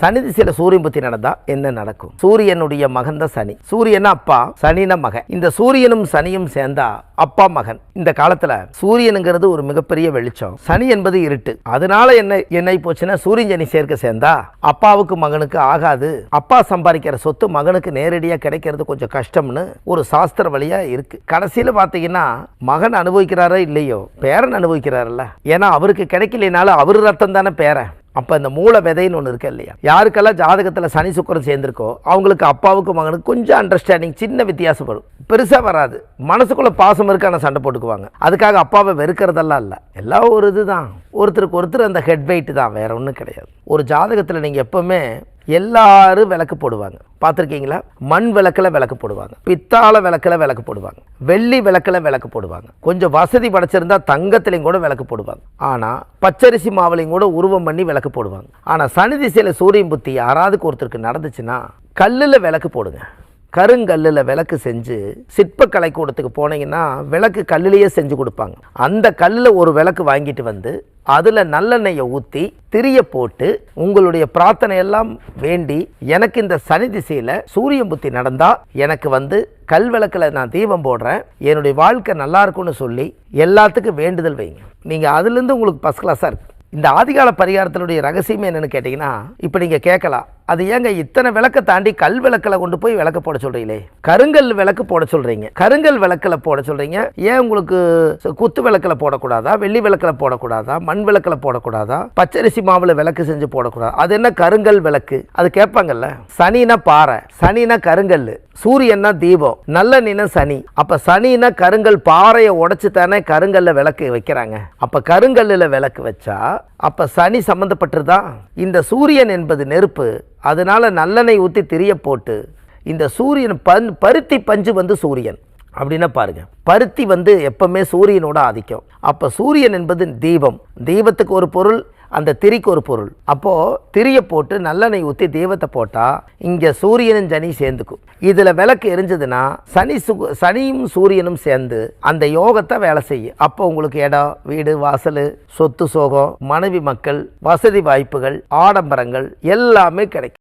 சனி திசையில சூரியன் புத்தி நடந்தா என்ன நடக்கும்? சூரியனுடைய மகன் தான் சனி. சூரியன் அப்பா, சனின மகன். இந்த சூரியனும் சனியும் சேர்ந்தா அப்பா மகன். இந்த காலத்துல சூரியனுங்கிறது ஒரு மிகப்பெரிய வெளிச்சம், சனி என்பது இருட்டு. அதனால என்ன போச்சுன்னா சூரியன் சனி சேர்க்க சேர்ந்தா அப்பாவுக்கு மகனுக்கு ஆகாது. அப்பா சம்பாதிக்கிற சொத்து மகனுக்கு நேரடியா கிடைக்கிறது கொஞ்சம் கஷ்டம்னு ஒரு சாஸ்திர வழியா இருக்கு. கடைசியில பாத்தீங்கன்னா மகன் அனுபவிக்கிறாரோ இல்லையோ பேரன் அனுபவிக்கிறாருல்ல. ஏன்னா அவருக்கு கிடைக்கலனாலும் அவரு ரத்தம் தானே பேரன். அப்போ இந்த மூல விதைன்னு ஒன்று இருக்கு இல்லையா? யாருக்கெல்லாம் ஜாதகத்தில் சனி சுக்கிரன் சேர்ந்திருக்கோ அவங்களுக்கு அப்பாவுக்கு மகனுக்கு கொஞ்சம் அண்டர்ஸ்டாண்டிங் சின்ன வித்தியாசம் வரும், பெருசாக வராது. மனசுக்குள்ள பாசம் இருக்கான சண்டை போட்டுக்குவாங்க. அதுக்காக அப்பாவை வெறுக்கிறதெல்லாம் இல்லை, எல்லாம் ஒரு இதுதான், ஒருத்தருக்கு ஒருத்தர் அந்த ஹெட் வெயிட் தான், வேற ஒன்றும் கிடையாது. ஒரு ஜாதகத்தில் நீங்கள் எப்பவுமே எல்லாரும் விளக்கு போடுவாங்க, பார்த்துருக்கீங்களா? மண் விளக்கில் விளக்கு போடுவாங்க, பித்தாள விளக்கில் விளக்கு போடுவாங்க, வெள்ளி விளக்கில் விளக்கு போடுவாங்க, கொஞ்சம் வசதி படைச்சிருந்தா தங்கத்திலையும் கூட விளக்கு போடுவாங்க. ஆனால் பச்சரிசி மாவுலையும் கூட உருவம் பண்ணி விளக்கு போடுவாங்க. ஆனால் சனி திசையில் சூரியன் புத்தி யாராவதுக்கு ஒருத்தருக்கு நடந்துச்சுன்னா கல்லில் விளக்கு போடுங்க. கருங்கல்லில் விளக்கு செஞ்சு சிற்பக்கலை கூடத்துக்கு போனீங்கன்னா விளக்கு கல்லிலேயே செஞ்சு கொடுப்பாங்க. அந்த கல்லில் ஒரு விளக்கு வாங்கிட்டு வந்து அதில் நல்லெண்ணெயை ஊற்றி திரிய போட்டு உங்களுடைய பிரார்த்தனை எல்லாம் வேண்டி, எனக்கு இந்த சனி திசையில் சூரியன் புத்தி நடந்தால் எனக்கு கல் விளக்கில் நான் தீபம் போடுறேன், என்னுடைய வாழ்க்கை நல்லா இருக்கும்னு சொல்லி எல்லாத்துக்கும் வேண்டுதல் வைங்க. நீங்கள் அதுலேருந்து உங்களுக்கு ஃபஸ்ட் கிளாஸாக இருக்குது. இந்த ஆதிகால பரிகாரத்தினுடைய ரகசியம் என்னன்னு கேட்டிங்கன்னா, இப்போ நீங்கள் கேட்கலாம், அது ஏங்க இத்தனை விளக்கை தாண்டி கல் விளக்கில் கொண்டு போய் விளக்க போட சொல்கிறீங்களே, கருங்கல் விளக்கு போட சொல்கிறீங்க, கருங்கல் விளக்கில் போட சொல்கிறீங்க, ஏன் உங்களுக்கு குத்து விளக்கில் போடக்கூடாதா, வெள்ளி விளக்கில் போடக்கூடாதா, மண் விளக்கில் போடக்கூடாதா, பச்சரிசி மாவில் விளக்கு செஞ்சு போடக்கூடாதா? அது என்ன கருங்கல் விளக்கு? அது கேட்பாங்கல்ல. சனினா பாறை, சனினா கருங்கல், சூரியன்னா தீபம், நல்ல சனி. அப்ப சனினா கருங்கல், பாறையை உடைச்சு தானே கருங்கல்ல விளக்கு வைக்கிறாங்க. அப்ப கருங்கல்லில் விளக்கு வச்சா அப்ப சனி சம்பந்தப்பட்டிருதா? இந்த சூரியன் என்பது நெருப்பு, அதனால நல்லெண்ணெய் ஊற்றி திரிய போட்டு இந்த சூரியன் பருத்தி பஞ்சு சூரியன் அப்படின்னா பாருங்க, பருத்தி எப்பவுமே சூரியனோட ஆதிக்கம். அப்ப சூரியன் என்பது தீபம், தீபத்துக்கு ஒரு பொருள், அந்த திரிக்கு ஒரு பொருள். அப்போ திரிய போட்டு நல்லெண்ணெய் ஊற்றி தீபத்தை போட்டா இங்க சூரியனும் சனி சேர்ந்துக்கும். இதுல விளக்கு எரிஞ்சதுன்னா சனியும் சூரியனும் சேர்ந்து அந்த யோகத்தை வேலை செய்யும். அப்போ உங்களுக்கு இடம், வீடு, வாசல், சொத்து, சோகம், மனைவி, மக்கள், வசதி வாய்ப்புகள், ஆடம்பரங்கள் எல்லாமே கிடைக்கும்.